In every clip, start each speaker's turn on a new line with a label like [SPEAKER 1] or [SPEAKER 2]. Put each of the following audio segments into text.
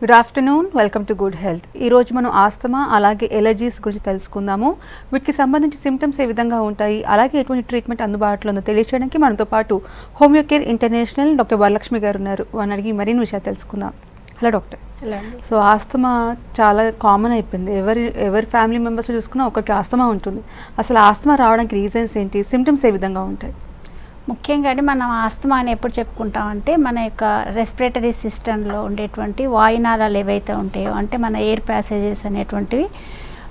[SPEAKER 1] Good afternoon, welcome to good health. ఈరోజు మనం asthma అలాగే ఎలర్జీస్ గురించి తెలుసుకుందాము. వీటికి సంబంధించి సిమ్టమ్స్ ఏ విధంగా ఉంటాయి, అలాగే ఎటువంటి ట్రీట్మెంట్ అందుబాటులో ఉందో తెలియచేయడానికి మనతో పాటు హోమియోకేర్ ఇంటర్నేషనల్ డాక్టర్ వరలక్ష్మి గారు ఉన్నారు. వారిని అడిగి మరిన్ని విషయాలు తెలుసుకుందాం. Hello doctor.
[SPEAKER 2] హలో అండి.
[SPEAKER 1] సో ఆస్తమా చాలా కామన్ అయిపోయింది. ఎవరి ఫ్యామిలీ మెంబర్స్ చూసుకున్నా ఒకరికి ఆస్తమా ఉంటుంది. అసలు ఆస్తమా రావడానికి రీజన్స్ ఏంటి, సిమ్టమ్స్ ఏ విధంగా ఉంటాయి?
[SPEAKER 2] ముఖ్యంగా మనం ఆస్తమా అని ఎప్పుడు చెప్పుకుంటామంటే మన యొక్క రెస్పిరేటరీ సిస్టంలో ఉండేటువంటి వాయునాళాలు ఏవైతే ఉంటాయో, అంటే మన ఎయిర్ ప్యాసేజెస్ అనేటువంటివి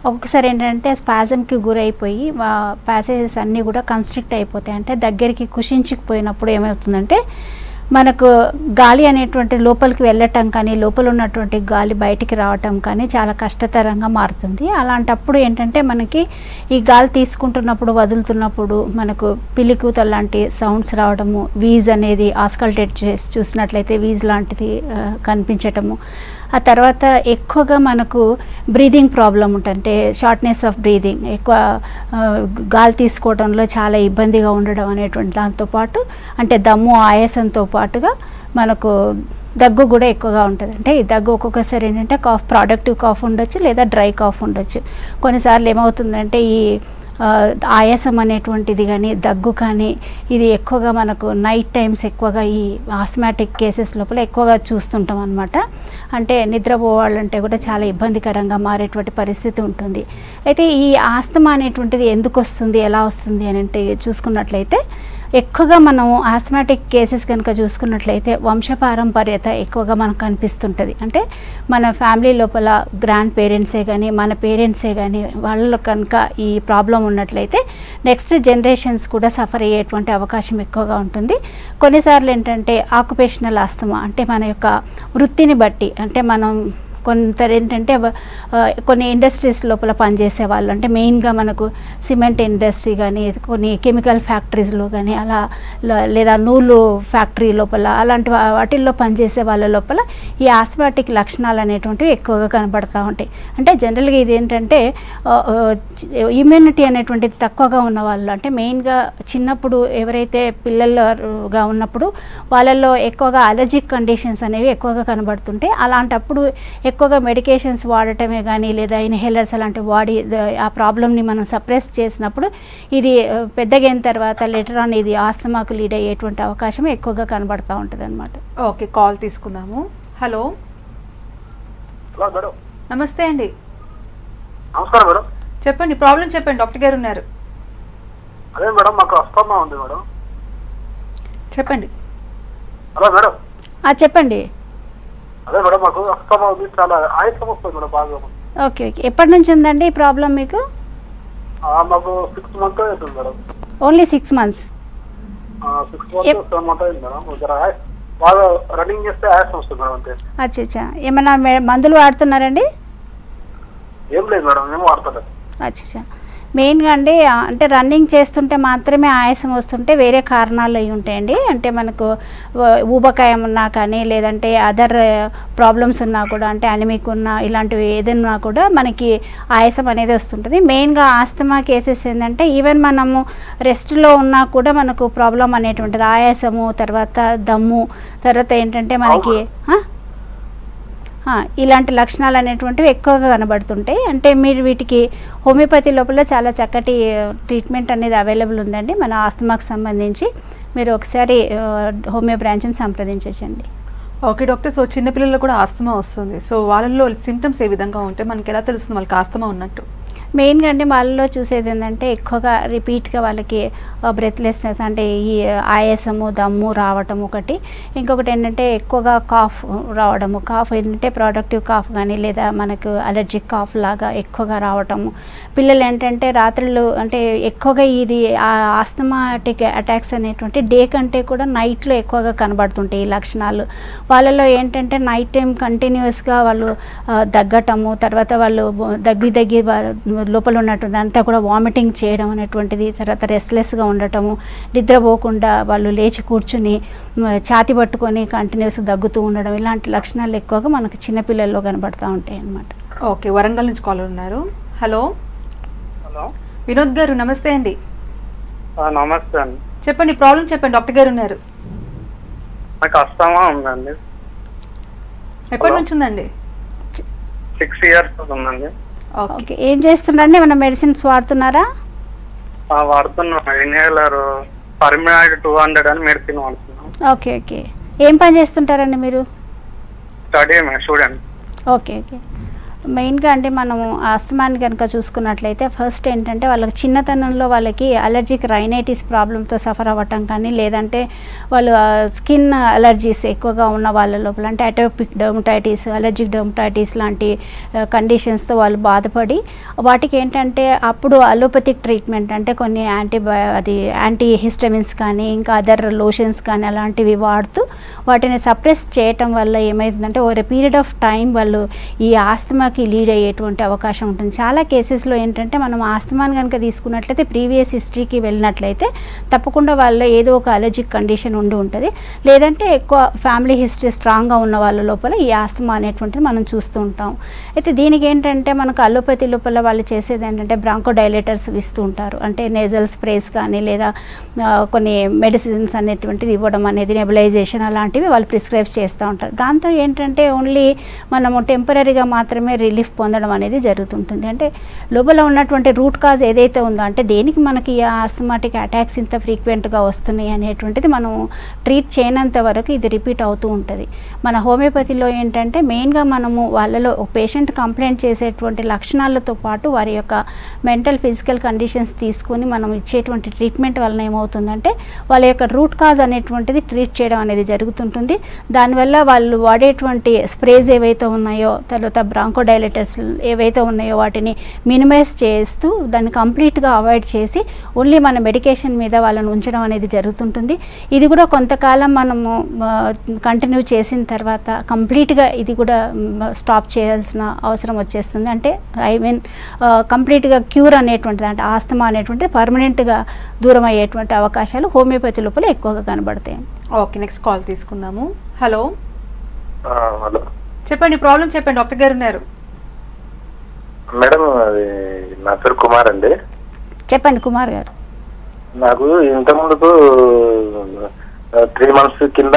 [SPEAKER 2] ఒక్కొక్కసారి ఏంటంటే స్పాజంకి గురైపోయి ప్యాసేజెస్ అన్నీ కూడా కన్స్ట్రిక్ట్ అయిపోతాయి. అంటే దగ్గరికి కుషించుకుపోయినప్పుడు ఏమవుతుందంటే మనకు గాలి అనేటువంటి లోపలికి వెళ్ళటం కానీ, లోపల ఉన్నటువంటి గాలి బయటికి రావటం కానీ చాలా కష్టతరంగా మారుతుంది. అలాంటప్పుడు ఏంటంటే మనకి ఈ గాలి తీసుకుంటున్నప్పుడు వదులుతున్నప్పుడు మనకు పిలికూత లాంటి సౌండ్స్ రావడము, వీజ్ అనేది ఆస్కల్టేట్ చేసి చూసినట్లయితే వీజ్ లాంటిది కనిపించటము. ఆ తర్వాత ఎక్కువగా మనకు బ్రీదింగ్ ప్రాబ్లం ఉంటుంది, షార్ట్నెస్ ఆఫ్ బ్రీదింగ్, ఎక్కువ గాలి తీసుకోవడంలో చాలా ఇబ్బందిగా ఉండడం అనేటువంటి దాంతోపాటు అంటే దమ్ము ఆయాసంతో పాటుగా మనకు దగ్గు కూడా ఎక్కువగా ఉంటుంది. అంటే ఈ దగ్గు ఒక్కొక్కసారి ఏంటంటే కాఫ్, ప్రొడక్టివ్ కాఫ్ ఉండొచ్చు లేదా డ్రై కాఫ్ ఉండొచ్చు. కొన్నిసార్లు ఏమవుతుందంటే ఈ ఆయాసం అనేటువంటిది కానీ దగ్గు కానీ ఇది ఎక్కువగా మనకు నైట్ టైమ్స్ ఎక్కువగా ఈ ఆస్మాటిక్ కేసెస్ లోపల ఎక్కువగా చూస్తుంటాం అన్నమాట. అంటే నిద్రపోవాలంటే కూడా చాలా ఇబ్బందికరంగా మారేటువంటి పరిస్థితి ఉంటుంది. అయితే ఈ ఆస్తమా అనేటువంటిది ఎందుకు వస్తుంది, ఎలా వస్తుంది అని అంటే చూసుకున్నట్లయితే ఎక్కువగా మనం ఆస్మాటిక్ కేసెస్ కనుక చూసుకున్నట్లయితే వంశపారంపర్యత ఎక్కువగా మనకు కనిపిస్తుంటుంది. అంటే మన ఫ్యామిలీ లోపల గ్రాండ్ పేరెంట్సే కానీ మన పేరెంట్సే కానీ వాళ్ళలో కనుక ఈ ప్రాబ్లం ఉన్నట్లయితే నెక్స్ట్ జనరేషన్స్ కూడా సఫర్ అయ్యేటువంటి అవకాశం ఎక్కువగా ఉంటుంది. కొన్నిసార్లు ఏంటంటే ఆక్యుపేషనల్ ఆస్తమా అంటే మన యొక్క వృత్తిని బట్టి, అంటే మనం కొంత ఏంటంటే కొన్ని ఇండస్ట్రీస్ లోపల పనిచేసే వాళ్ళు, అంటే మెయిన్గా మనకు సిమెంట్ ఇండస్ట్రీ కానీ కొన్ని కెమికల్ ఫ్యాక్టరీస్లో కానీ అలా లేదా నూలు ఫ్యాక్టరీ లోపల అలాంటి వాటిల్లో పనిచేసే వాళ్ళ లోపల ఈ ఆస్మాటిక్ లక్షణాలు అనేటువంటివి ఎక్కువగా కనబడుతూ ఉంటాయి. అంటే జనరల్గా ఇది ఏంటంటే ఇమ్యూనిటీ అనేటువంటిది తక్కువగా ఉన్న వాళ్ళు, అంటే మెయిన్గా చిన్నప్పుడు ఎవరైతే పిల్లలుగా ఉన్నప్పుడు వాళ్ళల్లో ఎక్కువగా అలర్జిక్ కండిషన్స్ అనేవి ఎక్కువగా కనబడుతుంటాయి. అలాంటప్పుడు ఎక్కువగా మెడికేషన్స్ వాడటమే కానీ లేదా ఇన్హేలర్స్ అలాంటి వాడి ఆ ప్రాబ్లమ్ని మనం సప్రెస్ చేసినప్పుడు ఇది పెద్దగా అయిన తర్వాత లెటర్ ఆన్ ఇది ఆస్తమాకు లీడ్ అయ్యేటువంటి అవకాశం ఎక్కువగా కనబడుతూ ఉంటుంది అనమాట.
[SPEAKER 1] ఓకే, కాల్ తీసుకుందాము. హలో.
[SPEAKER 3] Hello madam.
[SPEAKER 1] నమస్తే అండి.
[SPEAKER 3] నమస్కారం మేడం.
[SPEAKER 1] చెప్పండి, ప్రాబ్లం చెప్పండి, డాక్టర్ గారు ఉన్నారు.
[SPEAKER 3] అదే మేడం, మాకు ఆస్తమా ఉంది మేడం.
[SPEAKER 1] చెప్పండి.
[SPEAKER 3] Hello madam.
[SPEAKER 2] చెప్పండి.
[SPEAKER 3] అదే మేడం, మాకు ఆస్తమా ఉంది, చాలా ఆయాసం వస్తుంది మేడం బాగా.
[SPEAKER 2] ఓకే ఓకే, ఎప్పటి నుంచి ఉందండి ఈ ప్రాబ్లం మీకు?
[SPEAKER 3] మాకు 6 months అవుతుంది madam.
[SPEAKER 2] Only 6 months?
[SPEAKER 3] 6 months 7 months అయింది మేడం. బాగా రన్నింగ్ చేస్తే ఆయాసం వస్తుంది మేడం అంతే.
[SPEAKER 2] అచ్చా, ఏమన్నా మందులు వాడుతున్నారండి?
[SPEAKER 3] ఏం లేదు మేడం, మేము వాడతలేదు.
[SPEAKER 2] అచ్చా, మెయిన్గా అండి అంటే రన్నింగ్ చేస్తుంటే మాత్రమే ఆయాసం వస్తుంటే వేరే కారణాలు అవి ఉంటాయండి. అంటే మనకు ఊబకాయం ఉన్నా కానీ లేదంటే అదర్ ప్రాబ్లమ్స్ ఉన్నా కూడా, అంటే అనిమిక్ ఉన్నా ఇలాంటివి ఏదైనా కూడా మనకి ఆయాసం అనేది వస్తుంటుంది. మెయిన్గా ఆస్తమా కేసెస్ ఏంటంటే ఈవెన్ మనము రెస్ట్లో ఉన్నా కూడా మనకు ప్రాబ్లం అనేటువంటిది ఆయాసము, తర్వాత దమ్ము, తర్వాత ఏంటంటే మనకి ఇలాంటి లక్షణాలు అనేటువంటివి ఎక్కువగా కనబడుతుంటాయి. అంటే మీరు వీటికి హోమియోపతి లోపల చాలా చక్కటి ట్రీట్మెంట్ అనేది అవైలబుల్ ఉందండి మన ఆస్తమాకు సంబంధించి. మీరు ఒకసారి హోమియో బ్రాంచ్ని సంప్రదించవచ్చండి.
[SPEAKER 1] Okay doctor. సో చిన్నపిల్లల్లో కూడా ఆస్తమా వస్తుంది. సో వాళ్ళల్లో సిమ్టమ్స్ ఏ విధంగా ఉంటాయి, మనకి ఎలా తెలుస్తుంది వాళ్ళకి ఆస్తమా ఉన్నట్టు?
[SPEAKER 2] మెయిన్గా అంటే వాళ్ళలో చూసేది ఏంటంటే ఎక్కువగా రిపీట్గా వాళ్ళకి బ్రెత్లెస్నెస్, అంటే ఈ ఆయాసము దమ్ము రావటం ఒకటి. ఇంకొకటి ఏంటంటే ఎక్కువగా కాఫ్ రావడము. కాఫ్ ఏంటంటే ప్రొడక్టివ్ కాఫ్ కానీ లేదా మనకు అలర్జిక్ కాఫ్ లాగా ఎక్కువగా రావటము. పిల్లలు ఏంటంటే రాత్రులు అంటే ఎక్కువగా ఇది ఆస్తమాటిక్ అటాక్స్ అనేటువంటి డే కంటే కూడా నైట్లో ఎక్కువగా కనబడుతుంటాయి ఈ లక్షణాలు. వాళ్ళలో ఏంటంటే నైట్ టైం కంటిన్యూస్గా వాళ్ళు దగ్గటము, తర్వాత వాళ్ళు దగ్గి లోపల ఉన్నటువంటి అంతా కూడా వామిటింగ్ చేయడం అనేటువంటిది, తర్వాత రెస్ట్లెస్గా ఉండటము, నిద్రపోకుండా వాళ్ళు లేచి కూర్చుని ఛాతి పట్టుకొని కంటిన్యూస్గా దగ్గుతూ ఉండడం, ఇలాంటి లక్షణాలు ఎక్కువగా మనకు చిన్నపిల్లల్లో కనబడుతూ ఉంటాయి అన్నమాట.
[SPEAKER 1] ఓకే, వరంగల్ నుంచి కాల్ ఉన్నారు. హలో.
[SPEAKER 3] హలో
[SPEAKER 1] వినోద్ గారు, నమస్తే అండి.
[SPEAKER 3] నమస్తే అండి.
[SPEAKER 1] చెప్పండి, ప్రాబ్లం చెప్పండి, డాక్టర్ గారు ఉన్నారు.
[SPEAKER 3] నాకు ఆస్తమా ఉందండి.
[SPEAKER 1] ఎప్పటి నుంచి ఉందండి?
[SPEAKER 3] 6 years ఉందండి.
[SPEAKER 2] ఓకే, ఏం చేస్తున్నారండి? ఏమైనా మెడిసిన్స్ వాడుతున్నారా?
[SPEAKER 3] వాడుతున్నాం. ఇన్హేలర్ పర్మినాయిడ్ 200 అని మెడిసిన్ వాడుతున్నాం.
[SPEAKER 2] ఓకే ఓకే, ఏం పని చేస్తుంటారండి మీరు?
[SPEAKER 3] స్టూడెంట్.
[SPEAKER 2] Okay okay. మెయిన్గా అంటే మనము ఆస్తమాని కనుక చూసుకున్నట్లయితే ఫస్ట్ ఏంటంటే వాళ్ళకి చిన్నతనంలో వాళ్ళకి అలర్జిక్ రైనైటిస్ ప్రాబ్లంతో సఫర్ అవ్వటం కానీ, లేదంటే వాళ్ళు స్కిన్ అలర్జీస్ ఎక్కువగా ఉన్న వాళ్ళ లోపల అంటే అటోపిక్ డర్మటైటిస్, అలర్జిక్ డర్మటైటిస్ లాంటి కండిషన్స్తో వాళ్ళు బాధపడి వాటికి ఏంటంటే అప్పుడు అలోపతిక్ ట్రీట్మెంట్ అంటే కొన్ని యాంటీ హిస్టమిన్స్ కానీ ఇంకా అదర్ లోషన్స్ కానీ అలాంటివి వాడుతూ వాటిని సప్రెస్ చేయటం వల్ల ఏమవుతుందంటే over a period of time వాళ్ళు ఈ ఆస్తమా లీడ్ అయ్యేటువంటి అవకాశం ఉంటుంది. చాలా కేసెస్లో ఏంటంటే మనం ఆస్తమాని కనుక తీసుకున్నట్లయితే ప్రీవియస్ హిస్టరీకి వెళ్ళినట్లయితే తప్పకుండా వాళ్ళలో ఏదో ఒక అలర్జిక్ కండిషన్ ఉండి ఉంటుంది, లేదంటే ఎక్కువ ఫ్యామిలీ హిస్టరీ స్ట్రాంగ్గా ఉన్న వాళ్ళ లోపల ఈ ఆస్తమా అనేటువంటిది మనం చూస్తూ ఉంటాం. అయితే దీనికి ఏంటంటే మనకు అలోపతి లోపల వాళ్ళు చేసేది ఏంటంటే బ్రాంకో డైలేటర్స్ ఇస్తూ ఉంటారు, అంటే నేజల్ స్ప్రేస్ కానీ లేదా కొన్ని మెడిసిన్స్ అనేటువంటిది ఇవ్వడం అనేది, నెబులైజేషన్ అలాంటివి వాళ్ళు ప్రిస్క్రైబ్ చేస్తూ ఉంటారు. దాంతో ఏంటంటే ఓన్లీ మనము టెంపరీగా మాత్రమే రిలీఫ్ పొందడం అనేది జరుగుతుంటుంది. అంటే లోపల ఉన్నటువంటి రూట్ కాజ్ ఏదైతే ఉందో అంటే దేనికి మనకి ఆస్తమాటిక్ అటాక్స్ ఇంత ఫ్రీక్వెంట్గా వస్తున్నాయి అనేటువంటిది మనం ట్రీట్ చేయనంత వరకు ఇది రిపీట్ అవుతూ ఉంటుంది. మన హోమియోపతిలో ఏంటంటే మెయిన్గా మనము వాళ్ళలో ఒక పేషెంట్ కంప్లైంట్ చేసేటువంటి లక్షణాలతో పాటు వారి యొక్క మెంటల్ ఫిజికల్ కండిషన్స్ తీసుకొని మనం ఇచ్చేటువంటి ట్రీట్మెంట్ వలన ఏమవుతుందంటే వాళ్ళ యొక్క రూట్ కాజ్ అనేటువంటిది ట్రీట్ చేయడం అనేది జరుగుతుంటుంది. దానివల్ల వాళ్ళు వాడేటువంటి స్ప్రేస్ ఏవైతే ఉన్నాయో, తర్వాత బ్రాంకో డైలేటర్స్ ఏవైతే ఉన్నాయో వాటిని మినిమైజ్ చేస్తూ దాన్ని కంప్లీట్గా అవాయిడ్ చేసి ఓన్లీ మన మెడికేషన్ మీద వాళ్ళని ఉంచడం అనేది జరుగుతుంటుంది. ఇది కూడా కొంతకాలం మనము కంటిన్యూ చేసిన తర్వాత కంప్లీట్గా ఇది కూడా స్టాప్ చేయాల్సిన అవసరం వచ్చేస్తుంది. అంటే కంప్లీట్గా క్యూర్ అనేటువంటిది అంటే ఆస్తమా అనేటువంటిది పర్మనెంట్గా దూరం అయ్యేటువంటి అవకాశాలు హోమియోపతి లోపల ఎక్కువగా కనబడతాయి.
[SPEAKER 1] ఓకే, నెక్స్ట్ కాల్ తీసుకుందాము. హలో
[SPEAKER 3] హలో,
[SPEAKER 1] చెప్పండి, ప్రాబ్లం చెప్పండి, డాక్టర్ గారు ఉన్నారు.
[SPEAKER 3] మేడం అది నా పేరు కుమార్ అండి.
[SPEAKER 2] చెప్పండి కుమార్ గారు.
[SPEAKER 3] నాకు ఇంత ముందుకు 3 months కింద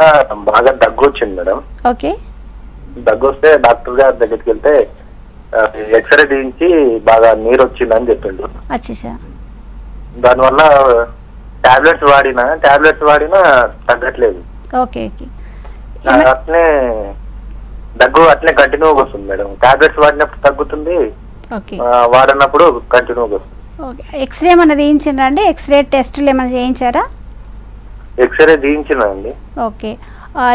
[SPEAKER 3] బాగా దగ్గు వచ్చింది మేడం.
[SPEAKER 2] ఓకే,
[SPEAKER 3] దగ్గు వస్తే డాక్టర్ గారి దగ్గరికి వెళ్తే ఎక్స్రే తీయించి బాగా నీరు వచ్చిందని చెప్పిండు.
[SPEAKER 2] అచ్చా,
[SPEAKER 3] దానివల్ల టాబ్లెట్స్ వాడినా తగ్గట్లేదు.
[SPEAKER 2] Okay okay.
[SPEAKER 3] అట్నే దగ్గు అట్లే కంటిన్యూగా వస్తుంది మేడం. టాబ్లెట్స్ వాడినప్పుడు తగ్గుతుంది, వాడినప్పుడు కంటిన్యూగా వస్తుంది.
[SPEAKER 2] ఓకే, ఎక్స్రే ఏమైనా తీయించారా అండి? ఎక్స్రే టెస్టులు ఏమైనా చేయించారా?
[SPEAKER 3] ఎక్స్రే తీయించినా అండి.
[SPEAKER 2] ఓకే,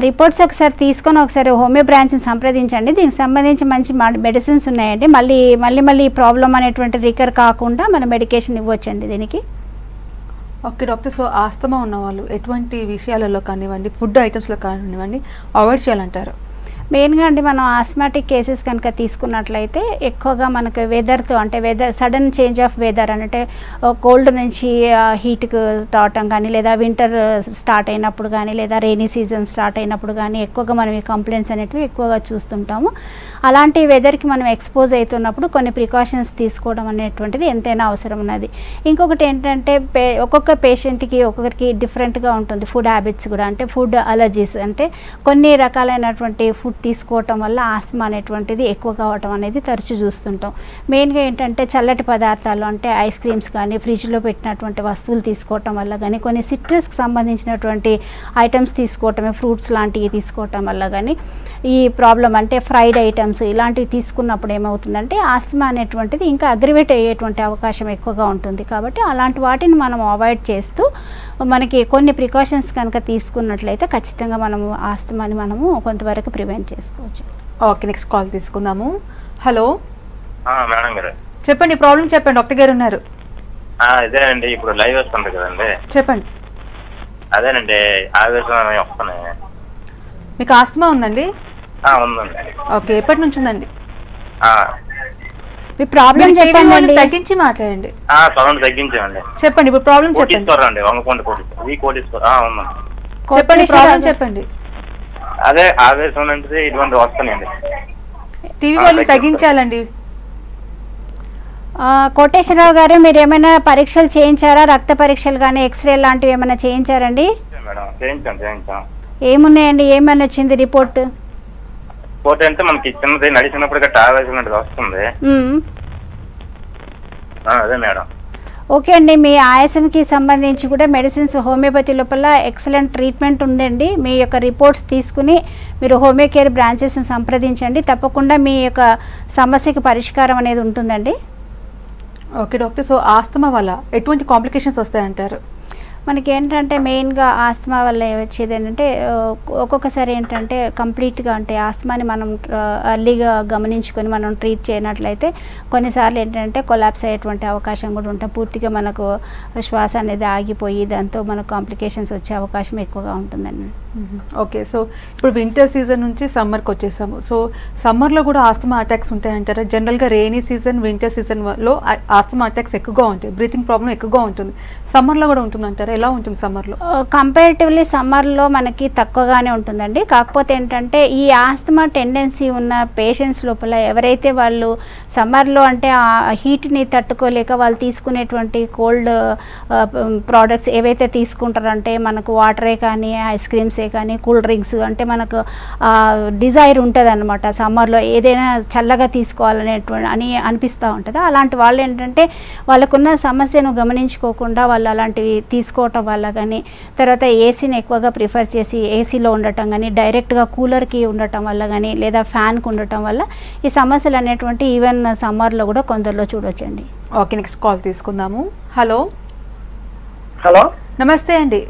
[SPEAKER 2] రిపోర్ట్స్ ఒకసారి తీసుకొని ఒకసారి హోమియో బ్రాంచ్ని సంప్రదించండి. దీనికి సంబంధించి మంచి మెడిసిన్స్ ఉన్నాయండి. మళ్ళీ ఈ ప్రాబ్లం అనేటువంటి రికర్ కాకుండా మన మెడికేషన్ ఇవ్వచ్చండి దీనికి.
[SPEAKER 1] ఓకే డాక్టర్, సో ఆస్తమా ఉన్న వాళ్ళు ఎటువంటి విషయాలలో కానివ్వండి, ఫుడ్ ఐటమ్స్లో కానివ్వండి అవాయిడ్ చేయాలంటారు?
[SPEAKER 2] మెయిన్గా అండి మనం ఆస్మాటిక్ కేసెస్ కనుక తీసుకున్నట్లయితే ఎక్కువగా మనకు వెదర్తో అంటే సడన్ చేంజ్ ఆఫ్ వెదర్ అంటే కోల్డ్ నుంచి హీట్కి రావటం కానీ, లేదా వింటర్ స్టార్ట్ అయినప్పుడు కానీ, లేదా రెయినీ సీజన్ స్టార్ట్ అయినప్పుడు కానీ ఎక్కువగా మనం ఈ కంప్లైంట్స్ అనేటివి ఎక్కువగా చూస్తుంటాము. అలాంటి వెదర్కి మనం ఎక్స్పోజ్ అవుతున్నప్పుడు కొన్ని ప్రికాషన్స్ తీసుకోవడం అనేటువంటిది ఎంతైనా అవసరం ఉన్నది. ఇంకొకటి ఏంటంటే ఒక్కొక్క పేషెంట్కి ఒక్కొక్కరికి డిఫరెంట్గా ఉంటుంది ఫుడ్ హ్యాబిట్స్ కూడా. అంటే ఫుడ్ అలర్జీస్ అంటే కొన్ని రకాలైనటువంటి ఫుడ్ తీసుకోవటం వల్ల ఆస్తమా అనేటువంటిది ఎక్కువ కావటం అనేది తరచూ చూస్తుంటాం. మెయిన్గా ఏంటంటే చల్లటి పదార్థాలు అంటే ఐస్ క్రీమ్స్ కానీ, ఫ్రిడ్జ్లో పెట్టినటువంటి వస్తువులు తీసుకోవటం వల్ల కానీ, కొన్ని సిట్రస్కి సంబంధించినటువంటి ఐటమ్స్ తీసుకోవటమే, ఫ్రూట్స్ లాంటివి తీసుకోవటం వల్ల కానీ ఈ ప్రాబ్లం అంటే ఫ్రైడ్ ఐటమ్స్ ఇలాంటివి తీసుకున్నప్పుడు ఏమవుతుందంటే ఆస్తమా అనేటువంటిది ఇంకా అగ్రివేట్ అయ్యేటువంటి అవకాశం ఎక్కువగా ఉంటుంది. కాబట్టి అలాంటి వాటిని మనం అవాయిడ్ చేస్తూ మనకి కొన్ని ప్రికాషన్స్ కనుక తీసుకున్నట్లయితే ఖచ్చితంగా మనము ఆస్తమాని మనము కొంతవరకు ప్రివెంట్ చేసుకోవచ్చు.
[SPEAKER 1] ఓకే, నెక్స్ట్ కాల్ తీసుకుందాము. హలో
[SPEAKER 3] మేడం గారు,
[SPEAKER 1] చెప్పండి, ప్రాబ్లం చెప్పండి, డాక్టర్ గారు ఉన్నారు.
[SPEAKER 3] ఇదేనండి ఇప్పుడు లైవ్ వస్తుంది కదండి.
[SPEAKER 1] చెప్పండి.
[SPEAKER 3] అదేనండి ఆవేశం వస్తున్నాయి.
[SPEAKER 1] మీకు ఆస్తమా ఉందండి?
[SPEAKER 3] ఉందండి.
[SPEAKER 1] ఓకే, ఎప్పటి నుంచి ఉందండి?
[SPEAKER 2] మీ ప్రాబ్లం చెప్పండి,
[SPEAKER 1] తగ్గించి మాట్లాడండి.
[SPEAKER 3] సౌండ్ తగ్గించామండి.
[SPEAKER 1] చెప్పండి, ఇప్పుడు ప్రాబ్లం చెప్పండి. చెప్పండి, ప్రాబ్లం చెప్పండి.
[SPEAKER 3] అదే ఆవేశం అంటే ఇటువంటి వస్తున్నాయండి.
[SPEAKER 1] టీవీ వాళ్ళు తగ్గించాలండి.
[SPEAKER 2] కోటేశ్వరరావు గారు, మీరు ఏమైనా పరీక్షలు చేయించారా? రక్త పరీక్షలు కానీ ఎక్స్రే లాంటివి ఏమైనా చేయించారండి?
[SPEAKER 3] చేయించాం.
[SPEAKER 2] ఏమున్నాయండి? ఏమైనా వచ్చింది రిపోర్ట్?
[SPEAKER 4] ఇంకోటి అంటే మనకి చిన్నది నడిచినప్పుడు గట్రా ఆవేసినట్టుగా వస్తుంది. అదే మేడం.
[SPEAKER 2] ఓకే అండి, మీ ఆయాసంకి సంబంధించి కూడా మెడిసిన్స్ హోమియోపతి లోపల ఎక్సలెంట్ ట్రీట్మెంట్ ఉందండి. మీ యొక్క రిపోర్ట్స్ తీసుకుని మీరు హోమియో కేర్ బ్రాంచెస్ని సంప్రదించండి. తప్పకుండా మీ యొక్క సమస్యకి పరిష్కారం అనేది ఉంటుందండి.
[SPEAKER 1] ఓకే డాక్టర్, సో ఆస్తమా వల్ల ఎటువంటి కాంప్లికేషన్స్ వస్తాయంటారు?
[SPEAKER 2] మనకి ఏంటంటే మెయిన్గా ఆస్తమా వల్ల వచ్చేది ఏంటంటే ఒక్కొక్కసారి ఏంటంటే కంప్లీట్గా అంటే ఆస్తమాని మనం అర్లీగా గమనించుకొని మనం ట్రీట్ చేయనట్లయితే కొన్నిసార్లు ఏంటంటే కొలాప్స్ అయ్యేటువంటి అవకాశం కూడా ఉంటుంది. పూర్తిగా మనకు శ్వాస అనేది ఆగిపోయి దాంతో మనకు కాంప్లికేషన్స్ వచ్చే అవకాశం ఎక్కువగా ఉంటుందండి.
[SPEAKER 1] ఓకే, సో ఇప్పుడు వింటర్ సీజన్ నుంచి సమ్మర్కి వచ్చేసాము. సో సమ్మర్లో కూడా ఆస్తమా అటాక్స్ ఉంటాయంటారా? జనరల్గా రెయినీ సీజన్, వింటర్ సీజన్లో ఆస్తమా అటాక్స్ ఎక్కువగా ఉంటాయి, బ్రీతింగ్ ప్రాబ్లం ఎక్కువగా ఉంటుంది. సమ్మర్లో కూడా ఉంటుందంటారా? ఎలా ఉంటుంది సమ్మర్లో?
[SPEAKER 2] కంపారిటివ్లీ సమ్మర్లో మనకి తక్కువగానే ఉంటుందండి. కాకపోతే ఏంటంటే ఈ ఆస్తమా టెండెన్సీ ఉన్న పేషెంట్స్ లోపల ఎవరైతే వాళ్ళు సమ్మర్లో అంటే ఆ హీట్ని తట్టుకోలేక వాళ్ళు తీసుకునేటువంటి కోల్డ్ ప్రోడక్ట్స్ ఏవైతే తీసుకుంటారంటే మనకు వాటరే కానీ ఐస్ క్రీమ్సే కానీ కూల్ డ్రింక్స్ అంటే మనకు డిజైర్ ఉంటుంది అనమాట. సమ్మర్లో ఏదైనా చల్లగా తీసుకోవాలనేటువంటి అని అనిపిస్తూ ఉంటుంది. అలాంటి వాళ్ళు ఏంటంటే వాళ్ళకున్న సమస్యను గమనించుకోకుండా వాళ్ళు అలాంటివి తీసుకోవటం వల్ల కానీ, తర్వాత ఏసీని ఎక్కువగా ప్రిఫర్ చేసి ఏసీలో ఉండటం కానీ, డైరెక్ట్గా కూలర్కి ఉండటం వల్ల కానీ, లేదా ఫ్యాన్కి ఉండటం వల్ల ఈ సమస్యలు అనేటువంటి ఈవెన్ సమ్మర్లో కూడా కొందరిలో చూడొచ్చండి.
[SPEAKER 1] ఓకే, నెక్స్ట్ కాల్ తీసుకుందాము. హలో.
[SPEAKER 5] హలో,
[SPEAKER 1] నమస్తే అండి.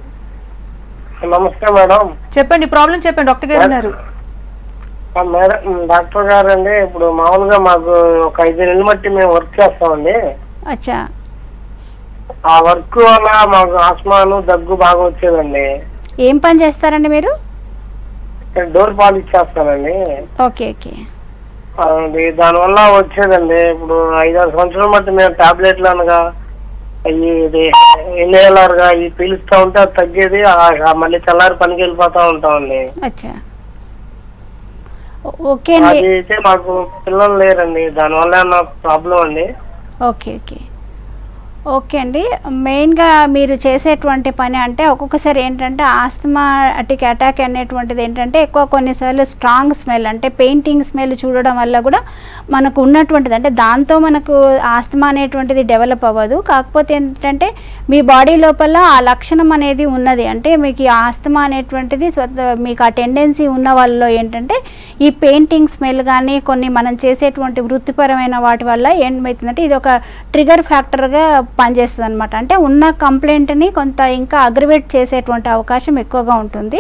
[SPEAKER 5] నమస్తే మేడం.
[SPEAKER 1] చెప్పండి, ప్రాబ్లం చెప్పండి. డాక్టర్ గారు ఉన్నారు.
[SPEAKER 5] మేడం, డాక్టర్ గారు అండి, ఇప్పుడు మామూలుగా మాకు ఒక 5 నెలల బట్టి మేము వర్క్ చేస్తామండి.
[SPEAKER 2] అచ్చా.
[SPEAKER 5] ఆ వర్క్ వల్ల మాకు ఆస్మాను దగ్గు బాగా వచ్చేదండి.
[SPEAKER 2] ఏం పని చేస్తారండి మీరు?
[SPEAKER 5] డోర్ పాలిష్ చేస్తానండి.
[SPEAKER 2] Okay okay.
[SPEAKER 5] దానివల్ల వచ్చేదండి. ఇప్పుడు 5-6 సంవత్సరాల బట్టి మేము టాబ్లెట్లు అనగా ఇది ఇన్హేలర్ గా ఈ పీలుస్తా ఉంటే అది తగ్గేది, మళ్ళీ తెల్లారి పనికి వెళ్ళిపోతా ఉంటామండి.
[SPEAKER 2] అచ్చా. ఓకే.
[SPEAKER 5] అది అయితే మాకు పిల్లలు లేరండి, దానివల్ల నాకు ప్రాబ్లం అండి.
[SPEAKER 2] ఓకే ఓకే ఓకే అండి. మెయిన్గా మీరు చేసేటువంటి పని అంటే ఒక్కొక్కసారి ఏంటంటే ఆస్తమాటిక్ అటాక్ అనేటువంటిది ఏంటంటే ఎక్కువ కొన్నిసార్లు స్ట్రాంగ్ స్మెల్ అంటే పెయింటింగ్ స్మెల్ చూడడం వల్ల కూడా మనకు ఉన్నటువంటిది అంటే దాంతో మనకు ఆస్తమా అనేటువంటిది డెవలప్ అవ్వదు. కాకపోతే ఏంటంటే మీ బాడీ లోపల ఆ లక్షణం అనేది ఉన్నది. అంటే మీకు ఈ ఆస్తమా అనేటువంటిది మీకు ఆ టెండెన్సీ ఉన్న వాళ్ళలో ఏంటంటే ఈ పెయింటింగ్ స్మెల్ కానీ కొన్ని మనం చేసేటువంటి వృత్తిపరమైన వాటి వల్ల ఏమవుతుందంటే ఇది ఒక ట్రిగర్ ఫ్యాక్టర్గా పనిచేస్తుంది అనమాట. అంటే ఉన్న కంప్లైంట్ని కొంత ఇంకా అగ్రివేట్ చేసేటువంటి అవకాశం ఎక్కువగా ఉంటుంది.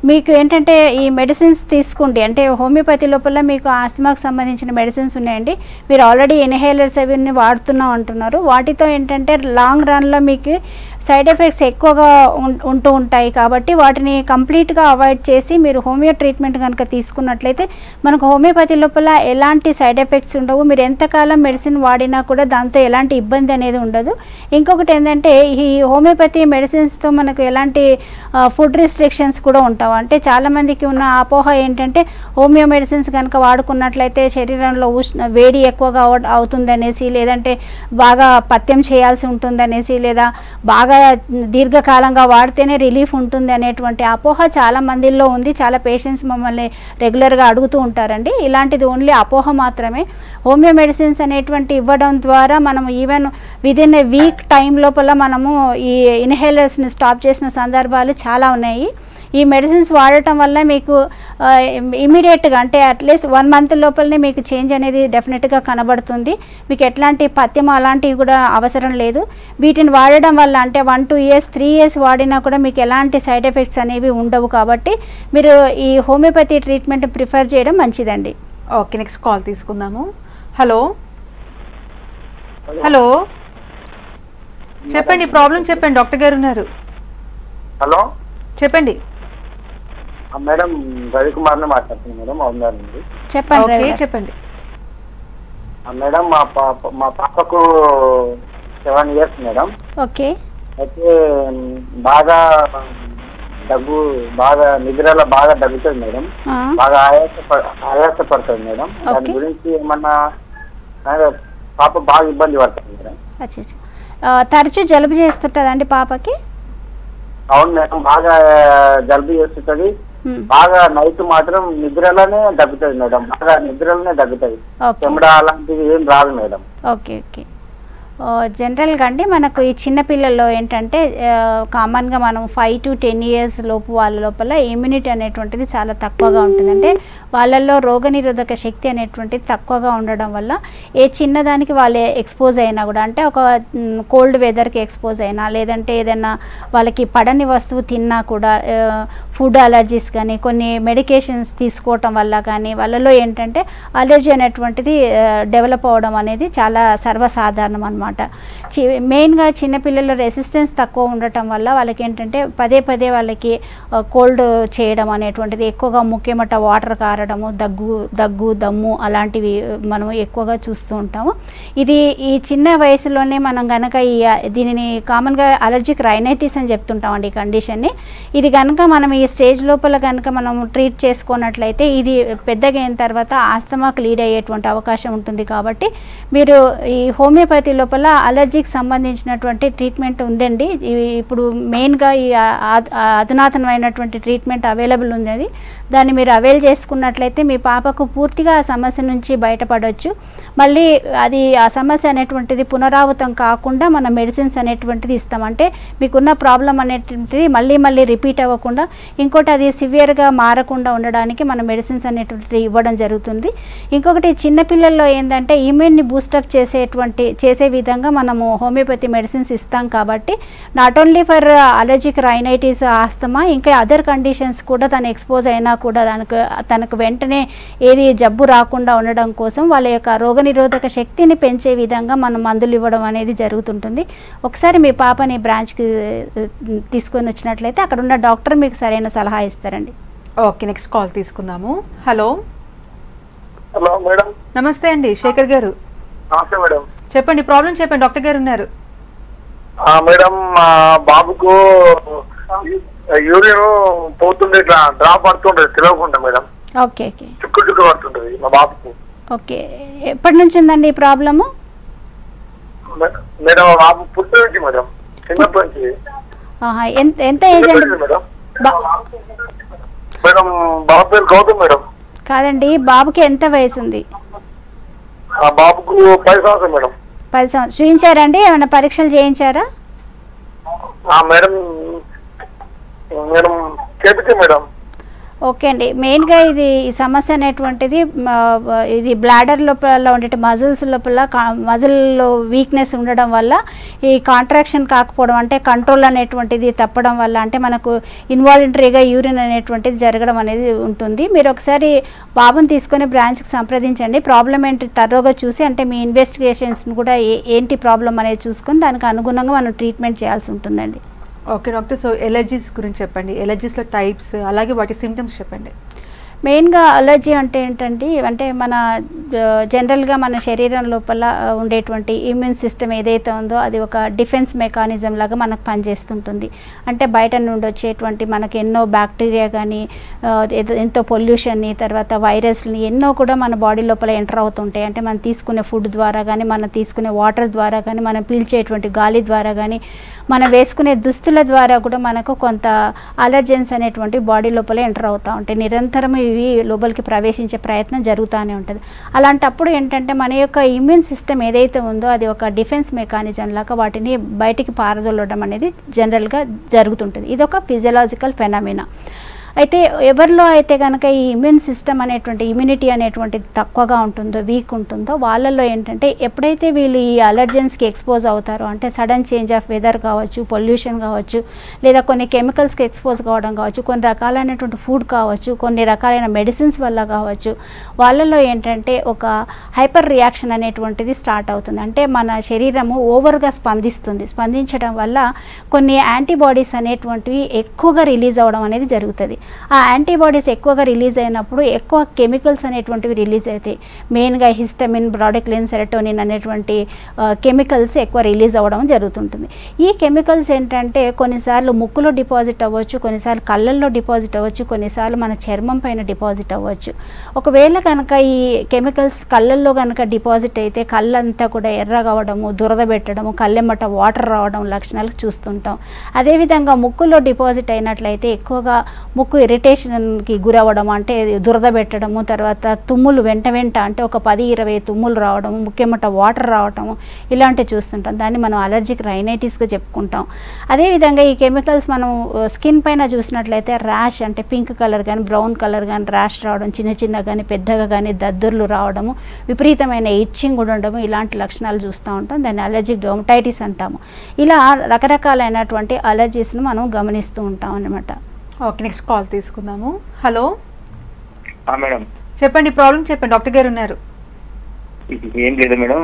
[SPEAKER 2] మీకు ఏంటంటే ఈ మెడిసిన్స్ తీసుకోండి, అంటే హోమియోపతి లోపల మీకు ఆస్తమాకు సంబంధించిన మెడిసిన్స్ ఉన్నాయండి. మీరు ఆల్రెడీ ఇన్హేలర్స్ అవన్నీ వాడుతున్నాం అంటున్నారు. వాటితో ఏంటంటే లాంగ్ రన్లో మీకు సైడ్ ఎఫెక్ట్స్ ఎక్కువగా ఉంటూ ఉంటాయి. కాబట్టి వాటిని కంప్లీట్గా అవాయిడ్ చేసి మీరు హోమియో ట్రీట్మెంట్ కనుక తీసుకున్నట్లయితే మనకు హోమియోపతి లోపల ఎలాంటి సైడ్ ఎఫెక్ట్స్ ఉండవు. మీరు ఎంతకాలం మెడిసిన్ వాడినా కూడా దాంతో ఎలాంటి ఇబ్బంది అనేది ఉండదు. ఇంకొకటి ఏంటంటే ఈ హోమియోపతి మెడిసిన్స్తో మనకు ఎలాంటి ఫుడ్ రిస్ట్రిక్షన్స్ కూడా ఉంటాయి. అంటే చాలామందికి ఉన్న అపోహ ఏంటంటే హోమియో మెడిసిన్స్ కనుక వాడుకున్నట్లయితే శరీరంలో వేడి ఎక్కువగా అవుతుందనేసి, లేదంటే బాగా పథ్యం చేయాల్సి ఉంటుందనేసి, లేదా బాగా దీర్ఘకాలంగా వాడితేనే రిలీఫ్ ఉంటుంది అనేటువంటి అపోహ చాలా మందిలో ఉంది. చాలా పేషెంట్స్ మమ్మల్ని రెగ్యులర్గా అడుగుతూ ఉంటారండి. ఇలాంటిది ఓన్లీ అపోహ మాత్రమే. హోమియో మెడిసిన్స్ అనేటువంటి ఇవ్వడం ద్వారా మనము ఈవెన్ విదిన్ ఏ వీక్ టైం లోపల మనము ఈ ఇన్హేలర్స్ని స్టాప్ చేసిన సందర్భాలు చాలా ఉన్నాయి. ఈ మెడిసిన్స్ వాడటం వల్ల మీకు ఇమీడియట్గా అంటే అట్లీస్ట్ 1 మంత్ లోపలనే మీకు చేంజ్ అనేది డెఫినెట్గా కనబడుతుంది. మీకు ఎట్లాంటి పథ్యం అలాంటివి కూడా అవసరం లేదు. వీటిని వాడడం వల్ల అంటే 1-2 ఇయర్స్ 3 ఇయర్స్ వాడినా కూడా మీకు ఎలాంటి సైడ్ ఎఫెక్ట్స్ అనేవి ఉండవు. కాబట్టి మీరు ఈ హోమియోపతి ట్రీట్మెంట్ ప్రిఫర్ చేయడం మంచిదండి.
[SPEAKER 1] ఓకే, నెక్స్ట్ కాల్ తీసుకుందాము. హలో. హలో, చెప్పండి, ప్రాబ్లం చెప్పండి. డాక్టర్ గారు ఉన్నారు.
[SPEAKER 3] హలో,
[SPEAKER 1] చెప్పండి.
[SPEAKER 3] మేడం రవికుమార్ ని మాట్లాడుతున్నాను మేడం. అవునండి,
[SPEAKER 2] చెప్పండి.
[SPEAKER 1] చెప్పండి
[SPEAKER 3] మేడం. మా పాపకు 7 ఇయర్స్ మేడం.
[SPEAKER 2] ఓకే.
[SPEAKER 3] అయితే బాగా దగ్గు, బాగా నిద్రలో బాగా దగ్గుతుంది మేడం. బాగా ఆయాసపడుతుంది మేడం. దాని గురించి ఏమన్నా పాప బాగా ఇబ్బంది పడుతుంది మేడం.
[SPEAKER 2] తరచూ జలుబు చేస్తుంటదండి పాపకి?
[SPEAKER 3] అవును మేడం, బాగా జలుబు చేస్తుంటది. బాగా నైట్ మాత్రం నిద్రలోనే తగ్గుతుంది మేడం, బాగా నిద్రలోనే తగ్గుతుంది, చెమట అలాంటివి ఏం రాదు మేడం.
[SPEAKER 2] Okay okay. జనరల్గా అండి మనకు ఈ చిన్నపిల్లల్లో ఏంటంటే కామన్గా మనం 5 to 10 years లోపు వాళ్ళ లోపల ఇమ్యూనిటీ అనేటువంటిది చాలా తక్కువగా ఉంటుంది. అంటే వాళ్ళల్లో రోగనిరోధక శక్తి అనేటువంటిది తక్కువగా ఉండడం వల్ల ఏ చిన్నదానికి వాళ్ళు ఎక్స్పోజ్ అయినా కూడా, అంటే ఒక కోల్డ్ వెదర్కి ఎక్స్పోజ్ అయినా, లేదంటే ఏదైనా వాళ్ళకి పడని వస్తువు తిన్నా కూడా, ఫుడ్ అలర్జీస్ కానీ కొన్ని మెడికేషన్స్ తీసుకోవటం వల్ల కానీ వాళ్ళలో ఏంటంటే అలర్జీ అనేటువంటిది డెవలప్ అవ్వడం అనేది చాలా సర్వసాధారణం అన్నమాట. మెయిన్గా చిన్నపిల్లల రెసిస్టెన్స్ తక్కువ ఉండటం వల్ల వాళ్ళకి ఏంటంటే పదే పదే వాళ్ళకి కోల్డ్ చేయడం అనేటువంటిది, ఎక్కువగా ముఖ్యమట వాటర్ కారడము, దగ్గు దమ్ము అలాంటివి మనం ఎక్కువగా చూస్తూ ఉంటాము. ఇది ఈ చిన్న వయసులోనే మనం కనుక దీనిని కామన్గా అలర్జిక్ రైనైటిస్ అని చెప్తుంటామండి ఈ కండిషన్ని. ఇది కనుక మనం ఈ స్టేజ్ లోపల కనుక మనం ట్రీట్ చేసుకున్నట్లయితే ఇది పెద్దగా అయిన తర్వాత ఆస్తమాకు లీడ్ అయ్యేటువంటి అవకాశం ఉంటుంది. కాబట్టి మీరు ఈ హోమియోపతి లోపల అలర్జీకి సంబంధించినటువంటి ట్రీట్మెంట్ ఉందండి. ఇప్పుడు మెయిన్గా ఈ అధునాతనమైనటువంటి ట్రీట్మెంట్ అవైలబుల్ ఉంది. దాన్ని మీరు అవైల్ చేసుకున్నట్లయితే మీ పాపకు పూర్తిగా ఆ సమస్య నుంచి బయటపడవచ్చు. మళ్ళీ అది ఆ సమస్య అనేటువంటిది పునరావృతం కాకుండా మన మెడిసిన్స్ అనేటువంటిది ఇస్తాం. అంటే మీకున్న ప్రాబ్లం అనేటువంటిది మళ్ళీ రిపీట్ అవ్వకుండా, ఇంకోటి అది సివియర్గా మారకుండా ఉండడానికి మన మెడిసిన్స్ అనేటువంటిది ఇవ్వడం జరుగుతుంది. ఇంకొకటి చిన్నపిల్లల్లో ఏంటంటే ఇమ్యూన్ని బూస్టప్ చేసే విధంగా మనము హోమియోపతి మెడిసిన్స్ ఇస్తాం. కాబట్టి not only for allergic rhinitis, asthma, ఇంకా అదర్ కండిషన్స్ కూడా తను ఎక్స్పోజ్ అయినా కూడా తనకు వెంటనే ఏది జబ్బు రాకుండా ఉండడం కోసం వాళ్ళ యొక్క రోగనిరోధక శక్తిని పెంచే విధంగా మనం మందులు ఇవ్వడం అనేది జరుగుతుంటుంది. ఒకసారి మీ పాపని బ్రాంచ్కి తీసుకొని వచ్చినట్లయితే అక్కడ ఉన్న డాక్టర్ మీకు సరైన సలహా ఇస్తారండి.
[SPEAKER 1] ఓకే, నెక్స్ట్ కాల్ తీసుకుందాము. హలో.
[SPEAKER 3] Hello madam.
[SPEAKER 1] నమస్తే అండి, శేఖర్ గారు.
[SPEAKER 3] నమస్తే మేడం.
[SPEAKER 1] చెప్పండి, ప్రాబ్లం చెప్పండి, డాక్టర్ గారు ఉన్నారు.
[SPEAKER 3] మేడం, మా బాబుకు యూరిన్ పోతుండే, ఇట్లా డ్రాప్ పడుతుంటది తెలియకుండా మేడం.
[SPEAKER 2] Okay okay.
[SPEAKER 3] చుక్కు పడుతుంటది మా బాబుకు.
[SPEAKER 2] ఓకే, ఎప్పటి నుంచి ఉందండి ఈ ప్రాబ్లము?
[SPEAKER 3] మేడం మా బాబు పుట్టి నుంచి మేడం, చిన్నప్పటి నుంచి.
[SPEAKER 2] ఎంత ఏజ్ అండి
[SPEAKER 3] మేడం? మేడం బాబు పేరు గౌతమ్ మేడం.
[SPEAKER 2] కాదండి, బాబుకి ఎంత వయసు ఉంది?
[SPEAKER 3] బాబుకు 10 సంవత్సరం మేడం.
[SPEAKER 2] 10 సంవత్సరం. చూపించారండి, ఏమైనా పరీక్షలు చేయించారా?
[SPEAKER 3] మేడం మేడం చేపితే మేడం.
[SPEAKER 2] ఓకే అండి, మెయిన్గా ఇది ఈ సమస్య అనేటువంటిది ఇది బ్లాడర్ లోపల ఉండే మజిల్స్ లోపల మజిల్లో వీక్నెస్ ఉండడం వల్ల ఈ కాంట్రాక్షన్ కాకపోవడం, అంటే కంట్రోల్ అనేటువంటిది తప్పడం వల్ల, అంటే మనకు ఇన్వాలంటరీగా యూరిన్ అనేటువంటిది జరగడం అనేది ఉంటుంది. మీరు ఒకసారి బాబుని తీసుకొని బ్రాంచ్కి సంప్రదించండి. ప్రాబ్లం ఏంటి తరోగా చూసి, అంటే మీ ఇన్వెస్టిగేషన్స్ని కూడా ఏంటి ప్రాబ్లం అనేది చూసుకొని దానికి అనుగుణంగా మనం ట్రీట్మెంట్ చేయాల్సి ఉంటుందండి.
[SPEAKER 1] ఓకే డాక్టర్, సో ఎలర్జీస్ గురించి చెప్పండి. ఎలర్జీస్లో టైప్స్, అలాగే వాటి సిమ్టమ్స్ చెప్పండి.
[SPEAKER 2] మెయిన్గా అలర్జీ అంటే ఏంటంటే, అంటే మన జనరల్గా మన శరీరం లోపల ఉండేటువంటి ఇమ్యూన్ సిస్టమ్ ఏదైతే ఉందో అది ఒక డిఫెన్స్ మెకానిజం లాగా మనకు పనిచేస్తుంటుంది. అంటే బయట నుండి వచ్చేటువంటి మనకి ఎన్నో బ్యాక్టీరియా కానీ, ఎంతో పొల్యూషన్ని, తర్వాత వైరస్ని ఎన్నో కూడా మన బాడీ లోపల ఎంటర్ అవుతుంటాయి. అంటే మనం తీసుకునే ఫుడ్ ద్వారా కానీ, మనం తీసుకునే వాటర్ ద్వారా కానీ, మనం పీల్చేటువంటి గాలి ద్వారా కానీ, మనం వేసుకునే దుస్తుల ద్వారా కూడా మనకు కొంత అలర్జెన్స్ అనేటువంటి బాడీ లోపల ఎంటర్ అవుతూ ఉంటాయి. నిరంతరం ఇవి లోపలికి ప్రవేశించే ప్రయత్నం జరుగుతూనే ఉంటుంది. అలాంటప్పుడు ఏంటంటే మన యొక్క ఇమ్యూన్ సిస్టమ్ ఏదైతే ఉందో అది ఒక డిఫెన్స్ మెకానిజం లాగా వాటిని బయటికి పారదోలడం అనేది జనరల్గా జరుగుతుంటుంది. ఇది ఒక ఫిజియలాజికల్ ఫెనామినా. అయితే ఎవరిలో అయితే కనుక ఈ ఇమ్యూన్ సిస్టమ్ అనేటువంటి ఇమ్యూనిటీ అనేటువంటిది తక్కువగా ఉంటుందో, వీక్ ఉంటుందో, వాళ్ళల్లో ఏంటంటే ఎప్పుడైతే వీళ్ళు ఈ అలర్జెన్స్కి ఎక్స్పోజ్ అవుతారో, అంటే సడన్ చేంజ్ ఆఫ్ వెదర్ కావచ్చు, పొల్యూషన్ కావచ్చు, లేదా కొన్ని కెమికల్స్కి ఎక్స్పోజ్ కావడం కావచ్చు, కొన్ని రకాలైనటువంటి ఫుడ్ కావచ్చు, కొన్ని రకాలైన మెడిసిన్స్ వల్ల కావచ్చు, వాళ్ళల్లో ఏంటంటే ఒక హైపర్ రియాక్షన్ అనేటువంటిది స్టార్ట్ అవుతుంది. అంటే మన శరీరము ఓవర్గా స్పందించడం వల్ల కొన్ని యాంటీబాడీస్ అనేటువంటివి ఎక్కువగా రిలీజ్ అవ్వడం అనేది జరుగుతుంది. ఆ యాంటీబాడీస్ ఎక్కువగా రిలీజ్ అయినప్పుడు ఎక్కువ కెమికల్స్ అనేటువంటివి రిలీజ్ అవుతాయి. మెయిన్గా హిస్టమిన్, బ్రాడెక్లిన్, సెరటోనిన్ అనేటువంటి కెమికల్స్ ఎక్కువ రిలీజ్ అవ్వడం జరుగుతుంటుంది. ఈ కెమికల్స్ ఏంటంటే కొన్నిసార్లు ముక్కులో డిపాజిట్ అవ్వచ్చు, కొన్నిసార్లు కళ్ళల్లో డిపాజిట్ అవ్వచ్చు, కొన్నిసార్లు మన చర్మం పైన డిపాజిట్ అవ్వచ్చు. ఒకవేళ కనుక ఈ కెమికల్స్ కళ్ళల్లో కనుక డిపాజిట్ అయితే కళ్ళంతా కూడా ఎర్రగా అవ్వడము, దురద పెట్టడము, కళ్ళెమ్మట వాటర్ రావడం లక్షణాలు చూస్తుంటాం. అదేవిధంగా ముక్కులో డిపాజిట్ అయినట్లయితే ఎక్కువగా ముక్కు ఎక్కువ ఇరిటేషన్కి గురవ్వడం, అంటే దురద పెట్టడము, తర్వాత తుమ్ములు వెంట అంటే ఒక 10-20 తుమ్ములు రావడము, ముఖ్యమైన వాటర్ రావడము, ఇలాంటివి చూస్తుంటాం. దాన్ని మనం అలర్జిక్ రైనైటిస్గా చెప్పుకుంటాం. అదేవిధంగా ఈ కెమికల్స్ మనం స్కిన్ పైన చూసినట్లయితే ర్యాష్, అంటే పింక్ కలర్ కానీ బ్రౌన్ కలర్ కానీ ర్యాష్ రావడం, చిన్న కానీ పెద్దగా కానీ దద్దుర్లు రావడము, విపరీతమైన ఇచ్చింగ్ ఉండడము, ఇలాంటి లక్షణాలు చూస్తూ ఉంటాం. దాన్ని అలర్జిక్ డెర్మటైటిస్ అంటాము. ఇలా రకరకాలైనటువంటి అలర్జీస్ను మనం గమనిస్తూ ఉంటాం అన్నమాట.
[SPEAKER 1] ఓకే, నెక్స్ట్ కాల్ తీసుకుందాము. హలో
[SPEAKER 4] మేడం,
[SPEAKER 1] చెప్పండి, ప్రాబ్లం చెప్పండి, డాక్టర్ గారు ఉన్నారు.
[SPEAKER 4] ఏం లేదు మేడం,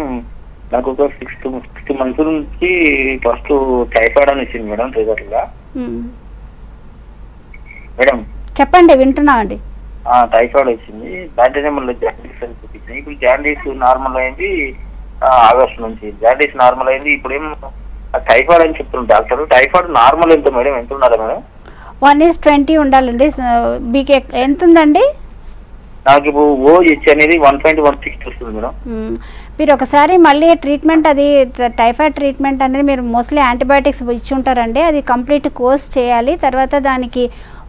[SPEAKER 4] నాకు ఒక 6 months నుంచి ఫస్ట్ టైఫాయిడ్ అని వచ్చింది మేడం. రిజల్ట్గా మేడం
[SPEAKER 2] చెప్పండి, వింటున్నామండి.
[SPEAKER 4] టైఫాయిడ్ వచ్చింది. దాంట్లోనే మళ్ళీ జాండీస్ అని చూపించింది. ఇప్పుడు జాండీస్ నార్మల్ అయింది ఆగస్ట్ నుంచి. జాండీస్ నార్మల్ అయింది. ఇప్పుడు ఏం టైఫాయిడ్ అని చెప్తున్నారు డాక్టర్. టైఫాయిడ్ నార్మల్ ఎంత మేడం, ఎంత ఉండాలి మేడం?
[SPEAKER 2] 1:20 ఉండాలండి. మీకు ఎంత ఉందండి?
[SPEAKER 4] నాకు ఇప్పుడు ఓహెచ్ అనేది 1.16 వస్తుంది మేడం.
[SPEAKER 2] మీరు ఒకసారి మళ్ళీ ట్రీట్మెంట్, అది టైఫాయిడ్ ట్రీట్మెంట్ అనేది మీరు మోస్ట్లీ యాంటీబయాటిక్స్ ఇచ్చి ఉంటారండి. అది కంప్లీట్ కోర్స్ చేయాలి. తర్వాత దానికి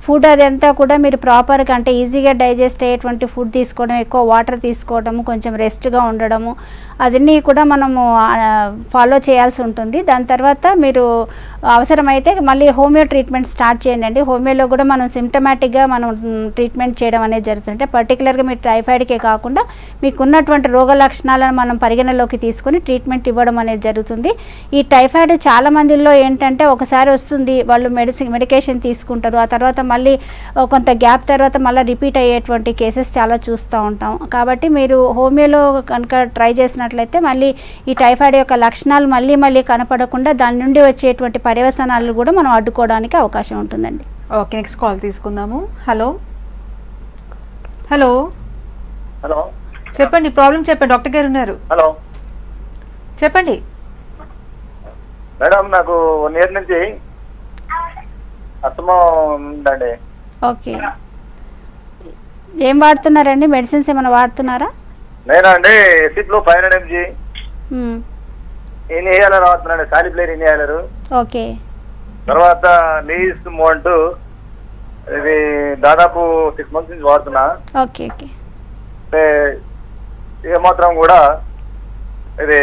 [SPEAKER 2] ఫుడ్ అదంతా కూడా మీరు ప్రాపర్గా, అంటే ఈజీగా డైజెస్ట్ అయ్యేటువంటి ఫుడ్ తీసుకోవడం, ఎక్కువ వాటర్ తీసుకోవడము, కొంచెం రెస్ట్గా ఉండడము, అదన్నీ కూడా మనము ఫాలో చేయాల్సి ఉంటుంది. దాని తర్వాత మీరు అవసరమైతే మళ్ళీ హోమియో ట్రీట్మెంట్ స్టార్ట్ చేయండి. హోమియోలో కూడా మనం సిమ్టమాటిక్గా మనం ట్రీట్మెంట్ చేయడం అనేది జరుగుతుంది. పర్టికులర్గా మీరు టైఫాయిడ్కే కాకుండా మీకున్నటువంటి రోగ లక్షణాలను మనం పరిగణలోకి తీసుకొని ట్రీట్మెంట్ ఇవ్వడం అనేది జరుగుతుంది. ఈ టైఫాయిడ్ చాలా మందిలో ఏంటంటే ఒకసారి వస్తుంది, వాళ్ళు మెడికేషన్ తీసుకుంటారు, ఆ తర్వాత మళ్ళీ కొంత గ్యాప్ తర్వాత మళ్ళీ రిపీట్ అయ్యేటువంటి కేసెస్ చాలా చూస్తూ ఉంటాం. కాబట్టి మీరు హోమియోలో కనుక ట్రై చేసినట్లయితే మళ్ళీ ఈ టైఫాయిడ్ యొక్క లక్షణాలు మళ్ళీ కనపడకుండా దాని నుండి వచ్చేటువంటి పర్యవసానాలు కూడా మనం అడ్డుకోవడానికి అవకాశం ఉంటుందండి.
[SPEAKER 1] ఓకే, నెక్స్ట్ కాల్ తీసుకుందాము. హలో హలో
[SPEAKER 3] హలో
[SPEAKER 1] చెప్పండి, ప్రాబ్లం చెప్పండి, డాక్టర్ గారు ఉన్నారు.
[SPEAKER 3] హలో
[SPEAKER 1] చెప్పండి
[SPEAKER 3] మేడం, నాకు 1 year నుంచి అస్తమా ఉందండి.
[SPEAKER 2] ఓకే, ఏం వాడుతున్నారండి? మెడిసిన్స్ ఏమైనా వాడుతున్నారా?
[SPEAKER 3] నేనా అండి, ఎసిప్లో 500 mg ఇన్హేలర్ వాడుతున్నాండి, సాలిప్లేర్ ఇన్హేలర్.
[SPEAKER 2] ఓకే,
[SPEAKER 3] తర్వాత లీస్ మోంట్, ఇది దాదాపు 6 months నుంచి వాడుతున్నా.
[SPEAKER 2] ఓకే ఓకే,
[SPEAKER 3] ఏమాత్రం కూడా ఇది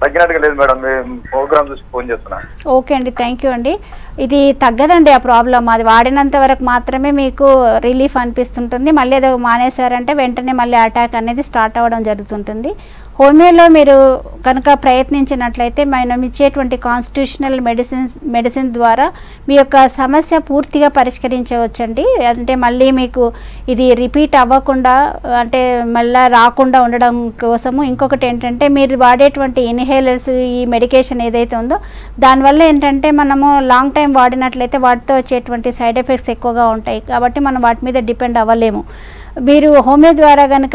[SPEAKER 3] తగ్గినట్టుగా లేదు మేడం. ప్రోగ్రామ్ చూసి ఫోన్ చేస్తున్నా.
[SPEAKER 2] ఓకే అండి, థ్యాంక్ యూ అండి. ఇది తగ్గదండి ఆ ప్రాబ్లం. అది వాడినంత వరకు మాత్రమే మీకు రిలీఫ్ అనిపిస్తుంటుంది. మళ్ళీ అది మానేశారంటే వెంటనే మళ్ళీ అటాక్ అనేది స్టార్ట్ అవ్వడం జరుగుతుంటుంది. హోమియోలో మీరు కనుక ప్రయత్నించినట్లయితే మనం ఇచ్చేటువంటి కాన్స్టిట్యూషనల్ మెడిసిన్ ద్వారా మీ యొక్క సమస్య పూర్తిగా పరిష్కరించవచ్చండి. అంటే మళ్ళీ మీకు ఇది రిపీట్ అవ్వకుండా, అంటే మళ్ళీ రాకుండా ఉండడం కోసము ఇంకొకటి ఏంటంటే మీరు వాడేటువంటి ఇన్హేలర్స్, ఈ మెడికేషన్ ఏదైతే ఉందో దానివల్ల ఏంటంటే మనము లాంగ్ టైం వాడినట్లయితే వాటితో వచ్చేటువంటి సైడ్ ఎఫెక్ట్స్ ఎక్కువగా ఉంటాయి. కాబట్టి మనం వాటి మీద డిపెండ్ అవ్వలేము. మీరు హోమియో ద్వారా కనుక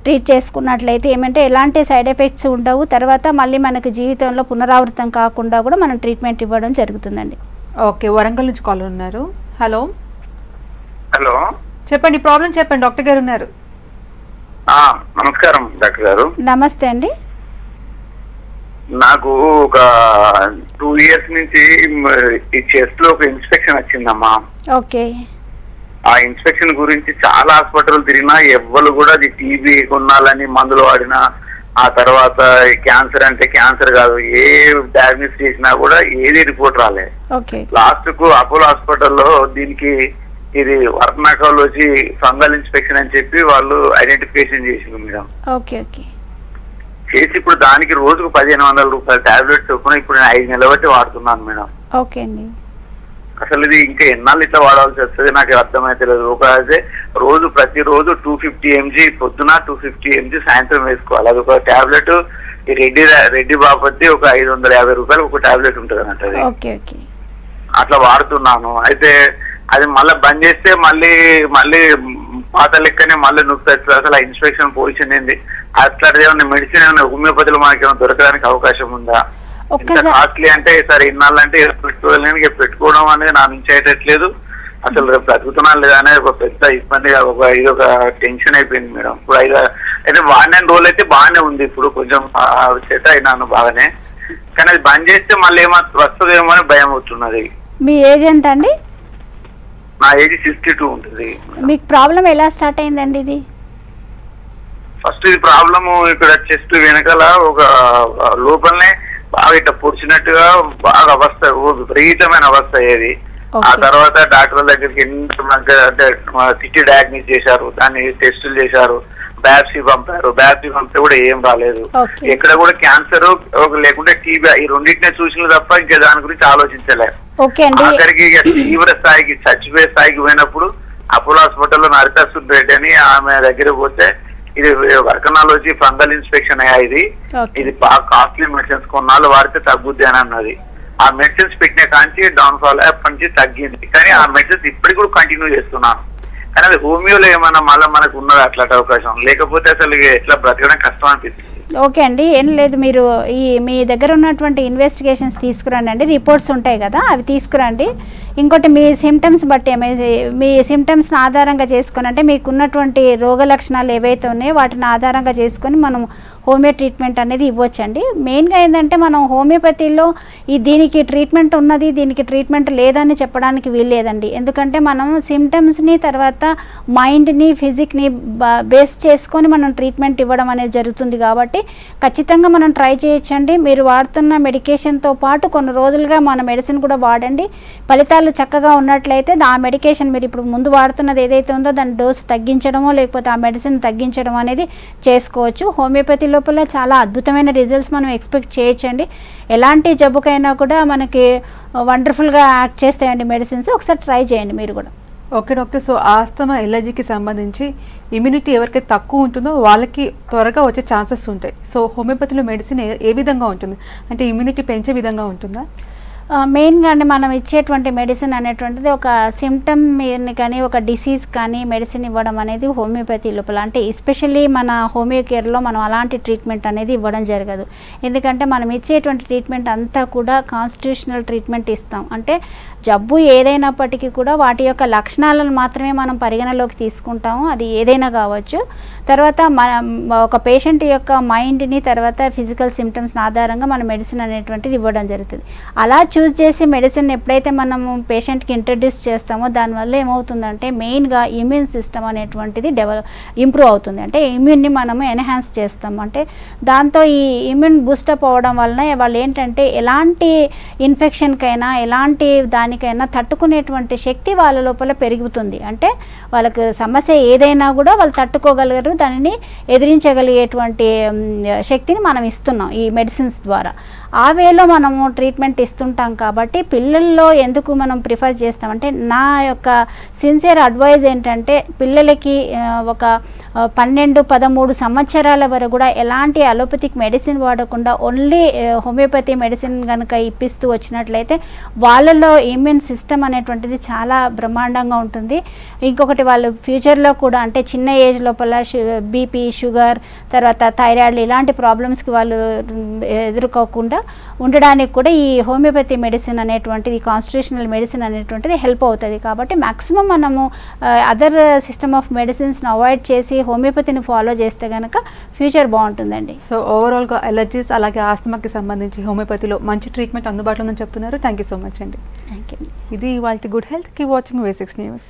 [SPEAKER 2] ట్రీట్ చేసుకున్నట్లయితే ఏమంటే ఎలాంటి సైడ్ ఎఫెక్ట్స్ ఉండవు. తర్వాత మళ్ళీ మనకు జీవితంలో పునరావృతం కాకుండా కూడా మనం ట్రీట్మెంట్ ఇవ్వడం జరుగుతుందండి.
[SPEAKER 1] ఓకే, వరంగల్ నుంచి కాల్ ఉన్నారు. హలో
[SPEAKER 4] హలో
[SPEAKER 1] చెప్పండి, ప్రాబ్లం చెప్పండి, డాక్టర్ గారు ఉన్నారు.
[SPEAKER 4] నమస్కారం డాక్టర్ గారు.
[SPEAKER 2] నమస్తే అండి.
[SPEAKER 4] నాకు ఒక 2 years నుంచి ఈ చెస్ట్ లో ఒక ఇన్స్పెక్షన్ వచ్చిందమ్మా.
[SPEAKER 2] ఓకే,
[SPEAKER 4] ఆ ఇన్స్పెక్షన్ గురించి చాలా హాస్పిటల్ తిరిగినా ఎవ్వరు కూడా అది టీబీ కొనాలని మందులు వాడినా, ఆ తర్వాత క్యాన్సర్ అంటే క్యాన్సర్ కాదు, ఏ డయాగ్నోస్ చేసినా కూడా ఏది రిపోర్ట్ రాలే. లాస్ట్ కు అపోలో హాస్పిటల్లో దీనికి ఇది వర్ణకాలజీ ఫంగల్ ఇన్స్పెక్షన్ అని చెప్పి వాళ్ళు ఐడెంటిఫికేషన్ చేసింది మేడం. చేసి ఇప్పుడు దానికి రోజుకు 1500 రూపాయల టాబ్లెట్స్ చొప్పున ఇప్పుడు నేను 5 నెలల బట్టి వాడుతున్నాను మేడం.
[SPEAKER 2] ఓకే అండి.
[SPEAKER 4] అసలు ఇది ఇంకా ఎన్నాళ్ళు ఇట్లా వాడాల్సి వస్తుంది నాకు అర్థమైతే లేదు. ఒక రోజు ప్రతిరోజు 250 mg పొద్దున, 250 mg సాయంత్రం వేసుకోవాలి. అది ఒక టాబ్లెట్ రెడ్డి బాపతి ఒక 550 రూపాయలు ఒక టాబ్లెట్ ఉంటుంది అన్నట్టు. అట్లా వాడుతున్నాను. అయితే అది మళ్ళీ బంద్ చేస్తే మళ్ళీ పాత లెక్కనే మళ్ళీ నొప్పి. అసలు ఆ ఇన్స్పెక్షన్ పొజిషన్ ఏంది, అట్లా ఏమన్నా మెడిసిన్ ఏమైనా హోమియోపతిలో మనకి ఏమైనా దొరకడానికి అవకాశం ఉందా? కాస్ట్లీ అంటే సరే ఇన్నాళ్ళంటే పెట్టుకోవాలని పెట్టుకోవడం అనేది నా నుంచి అయ్యేటట్లేదు. అసలు రేపు బ్రతుకుతున్నా లేదా అనేది ఒక పెద్ద ఇబ్బంది, ఇది ఒక టెన్షన్ అయిపోయింది మేడం. ఇప్పుడు అయితే వాడిన రోజులు అయితే బాగానే ఉంది, ఇప్పుడు కొంచెం సెట్ అయినాను బాగానే. కానీ అది బంద్ చేస్తే మళ్ళీ ఏమో వస్తుందేమో అని భయం అవుతున్నది.
[SPEAKER 2] మీ ఏజ్ ఎంత అండి?
[SPEAKER 4] నా ఏజ్ 62 ఉంటుంది.
[SPEAKER 2] మీకు ప్రాబ్లం ఎలా స్టార్ట్ అయిందండి ఇది?
[SPEAKER 4] ఫస్ట్ ఇది ప్రాబ్లము ఇక్కడ చెస్ట్ వెనకాల ఒక లోపలనే బాగా ఇట్లా పొడిచినట్టుగా బాగా అవస్థ, విపరీతమైన అవస్థ అయ్యేది. ఆ తర్వాత డాక్టర్ దగ్గరికి అంటే సిటీ డయాగ్నోస్ చేశారు, దాన్ని టెస్టులు చేశారు, బ్యాప్సీ పంపారు. బ్యాప్సీ పంపితే కూడా ఏం రాలేదు. ఎక్కడ కూడా క్యాన్సర్ లేకుంటే టీబీ, ఈ రెండింటినే చూసిన తప్ప ఇంకా దాని గురించి ఆలోచించలేదు. ఆఖరికి తీవ్ర స్థాయికి చచ్చిపోయే స్థాయికి పోయినప్పుడు అపోలో హాస్పిటల్లో నరితా సుబ్బేటి అని ఆమె దగ్గర పోతే ఇది వర్కనాలజీ ఫంగల్ ఇన్స్పెక్షన్ అయ్యా, ఇది బాగా కాస్ట్లీ మెడిసిన్స్ కొన్నాళ్ళు వాడితే తగ్గుద్ది అని అన్నది. ఆ మెడిసిన్స్ పెట్టిన కాంచి డౌన్ఫాల్ అప్పటి నుంచి తగ్గింది. కానీ ఆ మెడిసిన్స్ ఇప్పటికి కూడా కంటిన్యూ చేస్తున్నాను. కానీ అది హోమియోలో ఏమన్నా మళ్ళీ మనకు ఉన్నది అట్లాంటి అవకాశం, లేకపోతే అసలు ఎట్లా బ్రతకడం కష్టం అనిపిస్తుంది.
[SPEAKER 2] ఓకే అండి, ఏం లేదు, మీరు మీ దగ్గర ఉన్నటువంటి ఇన్వెస్టిగేషన్స్ తీసుకురండి అండి, రిపోర్ట్స్ ఉంటాయి కదా అవి తీసుకురండి. ఇంకోటి మీ సిమ్టమ్స్ బట్టి మీ సిమ్టమ్స్ని ఆధారంగా చేసుకొని, అంటే మీకు ఉన్నటువంటి రోగ లక్షణాలు ఏవైతే ఉన్నాయో వాటిని ఆధారంగా చేసుకొని మనం హోమియో ట్రీట్మెంట్ అనేది ఇవ్వచ్చండి. మెయిన్గా ఏంటంటే మనం హోమియోపతిలో దీనికి ట్రీట్మెంట్ ఉన్నది, దీనికి ట్రీట్మెంట్ లేదని చెప్పడానికి వీల్లేదండి. ఎందుకంటే మనం సిమ్టమ్స్ని తర్వాత మైండ్ని ఫిజిక్ని బేస్ చేసుకొని మనం ట్రీట్మెంట్ ఇవ్వడం అనేది జరుగుతుంది. కాబట్టి ఖచ్చితంగా మనం ట్రై చేయొచ్చండి. మీరు వాడుతున్న మెడికేషన్తో పాటు కొన్ని రోజులుగా మన మెడిసిన్ కూడా వాడండి. ఫలితాలు చక్కగా ఉన్నట్లయితే ఆ మెడికేషన్ మీరు ఇప్పుడు ముందు వాడుతున్నది ఏదైతే ఉందో దాని డోసు తగ్గించడమో లేకపోతే ఆ మెడిసిన్ తగ్గించడం అనేది చేసుకోవచ్చు. హోమియోపతి లోపల చాలా అద్భుతమైన రిజల్ట్స్ మనం ఎక్స్పెక్ట్ చేయొచ్చండి. ఎలాంటి జబ్బుకైనా కూడా మనకి వండర్ఫుల్గా యాక్ట్ చేస్తాయండి మెడిసిన్స్. ఒకసారి ట్రై చేయండి మీరు కూడా.
[SPEAKER 1] ఓకే డాక్టర్, సో ఆస్తమా ఎలర్జీకి సంబంధించి ఇమ్యూనిటీ ఎవరికైతే తక్కువ ఉంటుందో వాళ్ళకి త్వరగా వచ్చే ఛాన్సెస్ ఉంటాయి. సో హోమియోపతిలో మెడిసిన్ ఏ విధంగా ఉంటుంది, అంటే ఇమ్యూనిటీ పెంచే విధంగా ఉంటుందా?
[SPEAKER 2] మెయిన్గా అండి మనం ఇచ్చేటువంటి మెడిసిన్ అనేటువంటిది ఒక సిమ్టమ్ కానీ ఒక డిసీజ్ కానీ మెడిసిన్ ఇవ్వడం అనేది హోమియోపతి లోపల, అంటే ఎస్పెషల్లీ మన హోమియో కేర్లో మనం అలాంటి ట్రీట్మెంట్ అనేది ఇవ్వడం జరగదు. ఎందుకంటే మనం ఇచ్చేటువంటి ట్రీట్మెంట్ అంతా కూడా కాన్స్టిట్యూషనల్ ట్రీట్మెంట్ ఇస్తాం. అంటే జబ్బు ఏదైనప్పటికీ కూడా వాటి యొక్క లక్షణాలను మాత్రమే మనం పరిగణలోకి తీసుకుంటాము, అది ఏదైనా కావచ్చు. తర్వాత ఒక పేషెంట్ యొక్క మైండ్ని తర్వాత ఫిజికల్ సిమ్టమ్స్ని ఆధారంగా మన మెడిసిన్ అనేటువంటిది ఇవ్వడం జరుగుతుంది. అలా చూస్ చేసి మెడిసిన్ ఎప్పుడైతే మనము పేషెంట్కి ఇంట్రడ్యూస్ చేస్తామో దానివల్ల ఏమవుతుందంటే మెయిన్గా ఇమ్యూన్ సిస్టమ్ అనేటువంటిది ఇంప్రూవ్ అవుతుంది. అంటే ఇమ్యూన్ని మనము ఎన్హాన్స్ చేస్తాము. అంటే దాంతో ఈ ఇమ్యూన్ బూస్టప్ అవ్వడం వలన వాళ్ళు ఏంటంటే ఎలాంటి ఇన్ఫెక్షన్కైనా ఎలాంటి దానికైనా తట్టుకునేటువంటి శక్తి వాళ్ళ లోపల పెరుగుతుంది. అంటే వాళ్ళకు సమస్య ఏదైనా కూడా వాళ్ళు తట్టుకోగలరు, దానిని ఎదిరించగలిగేటువంటి శక్తిని మనం ఇస్తున్నాం ఈ మెడిసిన్స్ ద్వారా. ఆ వేలో మనము ట్రీట్మెంట్ ఇస్తుంటాం. కాబట్టి పిల్లల్లో ఎందుకు మనం ప్రిఫర్ చేస్తామంటే నా యొక్క సిన్సియర్ అడ్వైజ్ ఏంటంటే పిల్లలకి ఒక 12-13 సంవత్సరాల వరకు కూడా ఎలాంటి అలోపతిక్ మెడిసిన్ వాడకుండా ఓన్లీ హోమియోపతి మెడిసిన్ కనుక ఇప్పిస్తూ వచ్చినట్లయితే వాళ్ళలో ఇమ్యూన్ సిస్టమ్ అనేటువంటిది చాలా బ్రహ్మాండంగా ఉంటుంది. ఇంకొకటి వాళ్ళు ఫ్యూచర్లో కూడా అంటే చిన్న ఏజ్ లోపల బీపీ, షుగర్, తర్వాత థైరాయిడ్ ఇలాంటి ప్రాబ్లమ్స్కి వాళ్ళు ఎదుర్కోకుండా ఉండడానికి కూడా ఈ హోమియోపతి మెడిసిన్ అనేటువంటిది కాన్స్టిట్యూషనల్ మెడిసిన్ అనేటువంటిది హెల్ప్ అవుతుంది. కాబట్టి మ్యాక్సిమం మనము అదర్ సిస్టమ్ ఆఫ్ మెడిసిన్స్ని అవాయిడ్ చేసి హోమియోపతిని ఫాలో చేస్తే కనుక ఫ్యూచర్ బాగుంటుందండి.
[SPEAKER 1] సో ఓవరాల్గా ఎలర్జీస్ అలాగే ఆస్తమాకి సంబంధించి హోమియోపతిలో మంచి ట్రీట్మెంట్ అందుబాటులో ఉందని చెప్తున్నారు. థ్యాంక్ యూ సో మచ్ అండి.
[SPEAKER 2] Thank you.
[SPEAKER 1] ఇది వాళ్ళ good health. Keep watching V6 news.